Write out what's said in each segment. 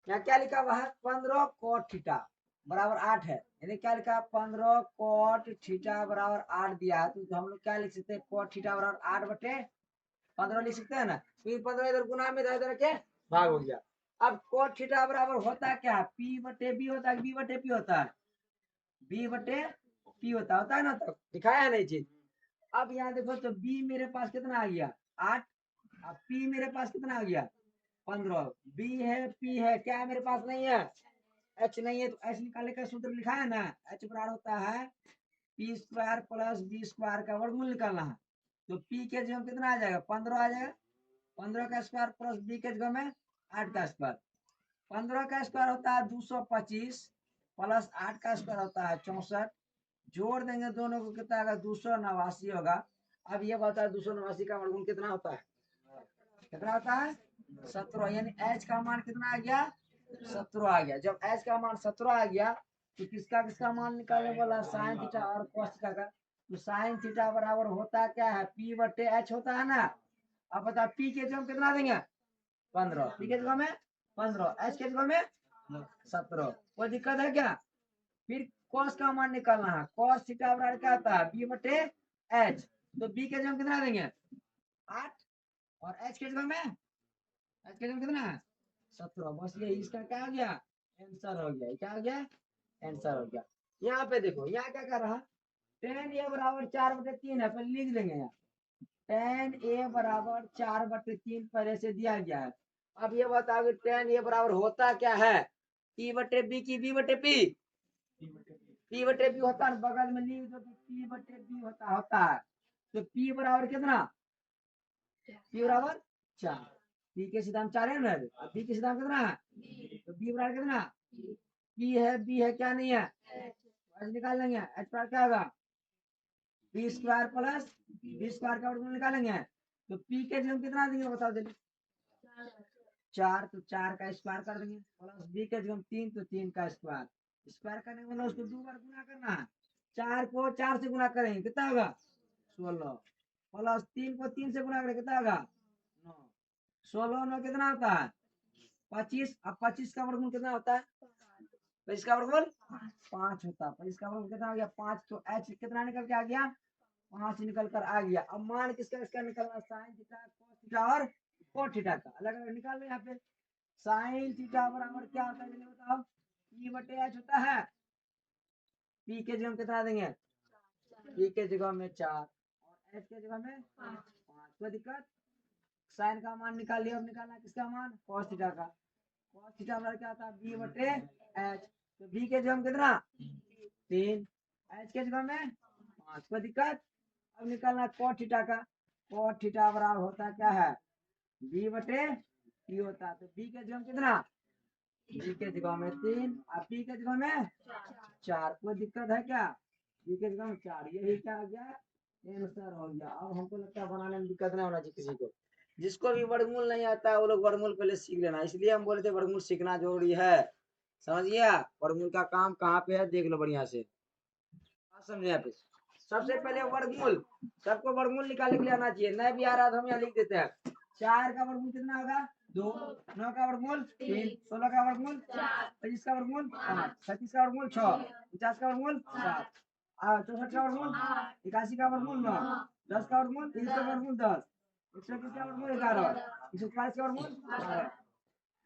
यहाँ क्या लिखा हुआ है 15 cot थीटा बराबर 8 है, यानी क्या लिखा 15 cot थीटा बराबर 8 दिया है, तो हम लोग क्या लिख सकते हैं cot थीटा बराबर 8/15 लिख सकते हैं ना। फिर 15 इधर गुना में था, इधर के भाग हो गया। अब cot थीटा बराबर होता क्या है, P/B होता है, B/P होता है, B/P होता है ना, तो दिखाया है नहीं चीज। अब यहाँ देखो तो B मेरे पास कितना आ गया 8, अब P मेरे पास कितना आ गया 15, B है P है, क्या है मेरे पास नहीं है H नहीं है, तो H निकालने का सूत्र लिखा है ना, H बराबर होता है P² प्लस B² का वर्गमूल निकालना है। तो P के जगह कितना आ जाएगा 15 आ जाएगा, 15 का स्क्वायर प्लस B के जगह में 8 का स्क्वायर, 15 का स्क्वायर होता है 225 प्लस 8 का स्क्वायर होता है 64, जोड़ देंगे दोनों को कितना आएगा 289 होगा। अब ये बताया 289 का वर्गमूल कितना होता है, कितना होता है 17, यानी एच का मान कितना आ गया 17 आ गया। जब एच का मान 17 आ गया तो किसका किसका मान निकालने वाला साइन थीटा और कॉस थीटा का, तो साइन थीटा बराबर होता क्या है P/H होता है ना। अब बता P के जगह कितना देंगे 15, P के जगह में 15, H के जगह में 17, कोई दिक्कत है क्या। फिर कॉस का मान निकालना है, कॉस थीटा बराबर क्या होता है B/H, तो B के जगह कितना देंगे 8 और H के जगह में एच के जगह कितना है 17, बस ये इसका क्या हो गया आंसर हो गया, क्या हो गया आंसर हो गया। यहाँ पे देखो यहाँ क्या कर रहा tan A बराबर 4/3 है, पहले लिख देंगे यहाँ tan A बराबर 4/3 पहले से दिया गया है। अब ये बताओ कि tan A बराबर होता क्या है P/B की B/P, P/B होता है, बगल में लिख दो कि P/B होता है, तो P बराबर कितना P बराबर 4, P के सिद्धांत 4 है ना, B के सिद्धांत कितना है, तो B बराबर कितना B है क्या नहीं है, आज निकाल लेंगे H पर क्या होगा B² प्लस B² का वर्गमूल निकालेंगे, तो P के जगह कितना देंगे बताओ जल्दी 4, तो 4 का स्क्वायर कर देंगे प्लस B के जगह 3, तो 3 का स्क्वायर, स्क्वायर करने के बाद उसको 2 बार गुना करना है, 4 को 4 से गुना करेंगे कितना होगा 16, प्लस 3 को 3 से गुना करेंगे कितना होगा 9, 16 9 कितना होता है 25, अब 25 का वर्गमूल कितना होता है 25 का वर्गमूल 5 होता है, 25 का वर्गमूल कितना आ गया 5, तो H कितना निकल के आ गया 5 निकल कर आ गया। अब मान किसका किसका निकलना साइन थीटा cos थीटा और cot थीटा का अलग अलग निकाल लो यहाँ पे। साइन थीटा बराबर क्या होता है जल्दी बताओ P/H होता है, P के जगह कितना देंगे P के जगह में 4 और H के जगह में 5, कोई दिक्कत। साइन का मान निकाल लिया, अब निकालना किसका मान cos थीटा का, cos थीटा बराबर क्या होता है B/H, तो B के जगह में कितना 3, H के जगह में 5, कोई दिक्कत। अब निकालना cot थीटा का, cot थीटा बराबर होता क्या है B/P होता है, तो B के जगह में कितना B के जगह में 3 और P के जगह में 4, कोई दिक्कत है क्या, B के जगह में 4, यही क्या आ गया आंसर हो गया। अब हमको लगता है बनाने में दिक्कत नहीं होना चाहिए किसी को, जिसको भी वर्गमूल नहीं आता है वो लोग वर्गमूल पहले सीख लेना, इसलिए हम बोले थे वर्गमूल सीखना जरूरी है, समझ गया। वर्गमूल का काम कहाँ पे है देख लो बढ़िया से, समझे यहाँ पे। सबसे पहले वर्गमूल, सबको वर्गमूल निकालने के लिए आना चाहिए, नहीं भी आ रहा तो हम यहाँ लिख देते हैं 4 का वर्गमूल कितना होगा 2, 9 का वर्गमूल 3, 16 का वर्गमूल 25 का वर्गमूल 5, 37 का वर्गमूल 6, 50 का वर्गमूल 7, 64 का वर्गमूल 81 का वर्गमूल 9, 10 का वर्गमूल 1 का वर्गमूल 10, 121 का वर्गमूल 11, 144 का वर्गमूल 12,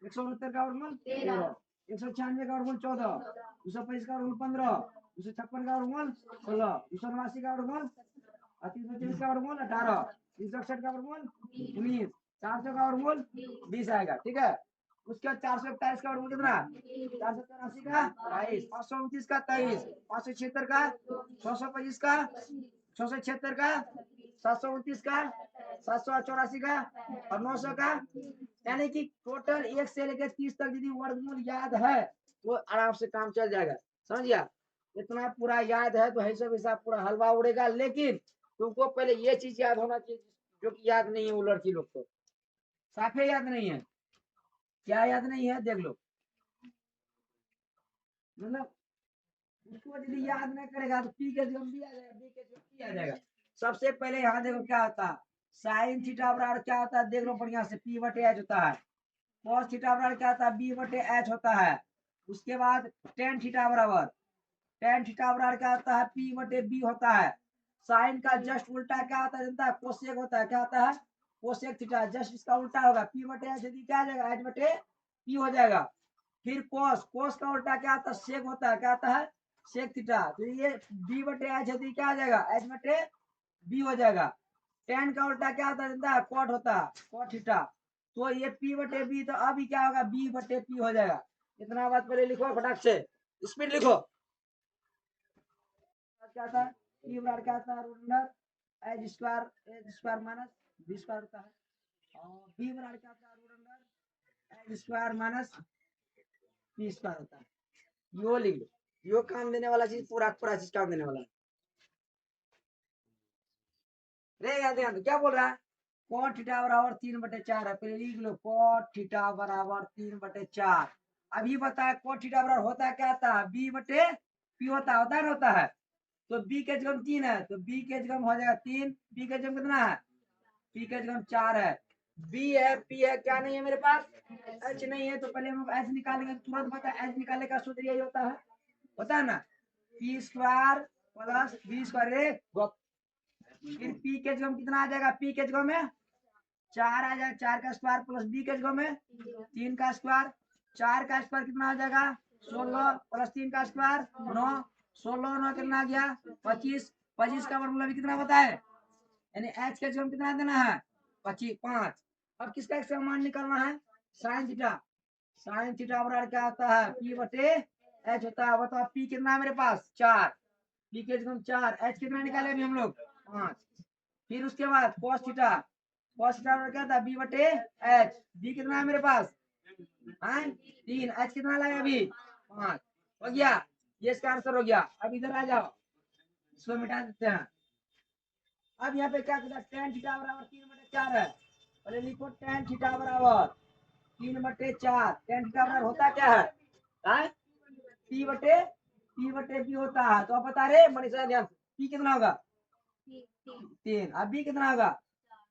169 का वर्गमूल 13, 196 का वर्गमूल 14, 225 का वर्गमूल 15, 256 का वर्गमूल 16, 289 का वर्गमूल 323 का वर्गमूल 18, 361 का वर्गमूल 19, 400 का वर्गमूल 20 आएगा, ठीक है। उसके बाद 441 का वर्गमूल कितना 483 का 22, 529 का 23, 576 का 625 का 676 का 729 का 784 का और 900 का, यानी कि टोटल 1 से लेकर 30 तक यदि वर्गमूल याद है तो आराम से काम चल जाएगा, समझ गया। इतना पूरा याद है तो हिसाब हिसाब पूरा हलवा उड़ेगा, लेकिन तुमको पहले ये चीज याद होना चाहिए जो कि याद नहीं है वो लड़की लोग को, साफे याद नहीं है, क्या याद नहीं है देख लो, मतलब उसको यदि याद नहीं करेगा तो पी के जगह भी आ जाएगा, बी के जगह पी आ जाएगा। सबसे पहले यहाँ देखो क्या होता है साइन थीटा बराबर क्या होता है देख लो बढ़िया से P/H होता है, cos थीटा बराबर क्या होता है b बटे h होता है। उसके बाद tan थीटा बराबर क्या होता है p बटे b होता है। साइन का जस्ट उल्टा क्या होता है जनता है कोसेक होता है। क्या होता है कोसेक थीटा। जस्ट इसका उल्टा होगा p बटे h यदि क्या आ जाएगा h बटे p हो जाएगा। फिर कोस का उल्टा क्या होता है सेक होता है। क्या होता है सेक थीटा। तो ये b बटे h यदि क्या आ जाएगा h बटे b हो जाएगा। टेन का उल्टा क्या होता है कॉट होता है कॉट थीटा। तो ये p बटे b तो अभी क्या होगा b बटे p हो जाएगा। इतना बात पहले लिखो फटाक से स्पीड लिखो। क्या था p बराबर क्या था root under H square minus B square होता है। और b बराबर क्या था root under H square minus B square होता है। यो लिख लो यो काम देने वाला चीज पूरा पूरा चीज काम देने वाला है। रे याद क्या बोल रहा है cot थीटा बराबर 3/4 है। पहले लिख लो cot थीटा बराबर 3/4। अभी बताया cot थीटा बराबर होता क्या था b बटे p होता है होता है। तो b के जगह 3 है तो b के जगह हो जाएगा 3। b के जगह कितना है p के जगह 4 है। b है p है क्या नहीं है मेरे पास h नहीं है। तो पहले हम h निकालेंगे तुरंत पता है h निकालने का सूत्र यही होता है ना p square plus b square. फिर p के जगह कितना आ जाएगा p के जगह में 4 आ जाएगा 4 का स्क्वायर प्लस b के जगह में 3 का स्क्वायर। 4 का स्क्वायर कितना आ जाएगा 16 प्लस 3 का स्क्वायर 9। 16 9 कितना आ गया 25। 25 का वर्गमूल अभी कितना बताए यानी h के जगह कितना देना है 25 5। अब किसका इसका मान निकालना है साइन थीटा। साइन थीटा बराबर क्या होता है p बटे h होता है। बताओ p कितना है मेरे पास 4 p के जगह 4 h कितना निकाले अभी हम लोग 5। फिर उसके बाद cos थीटा क्या था b बटे h। b कितना है मेरे पास 3 h कितना लगा अभी 5 हो गया। ये इसका आंसर हो गया। अब इधर आ जाओ इसको मिटा देते हैं। अब यहाँ पे क्या करता tan थीटा बराबर 3/4 है। पहले लिखो tan थीटा बराबर 3/4। tan थीटा बराबर होता क्या है p बटे b होता है। तो अब बता रहे मनीषा ध्यान p कितना होगा 3 अब b कितना होगा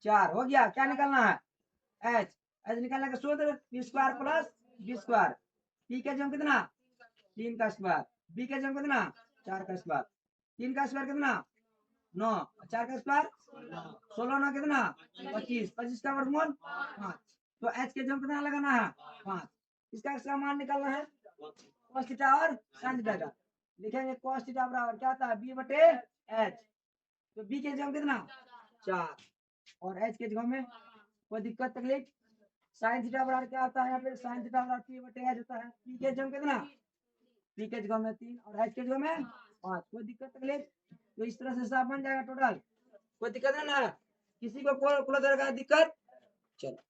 4 हो गया। क्या निकालना है एच एच निकालने का सूत्र p square plus b square. p के जगह कितना 3 का स्क्वायर b के जगह कितना 4 का स्क्वायर। 3 का स्क्वायर कितना 9 4 का स्क्वायर 16 9 कितना 25 25 का वर्गमूल 5। तो h के जगह कितना लगाना है 5। इसका मान निकालना है cos थीटा और sin थीटा का। लिखेंगे cos थीटा बराबर क्या था b बटे h। तो b के जगह कितना 4 और h के जगह में कोई दिक्कत तकलीफ। साइन थीटा बराबर क्या होता है यहाँ पे साइन थीटा बराबर p बटे h होता है। p के जगह कितना p के जगह में 3 और h के जगह में 5। कोई दिक्कत तकलीफ। तो इस तरह से हिसाब बन जाएगा टोटल। कोई दिक्कत है ना किसी को कोई तरह का दिक्कत चलो।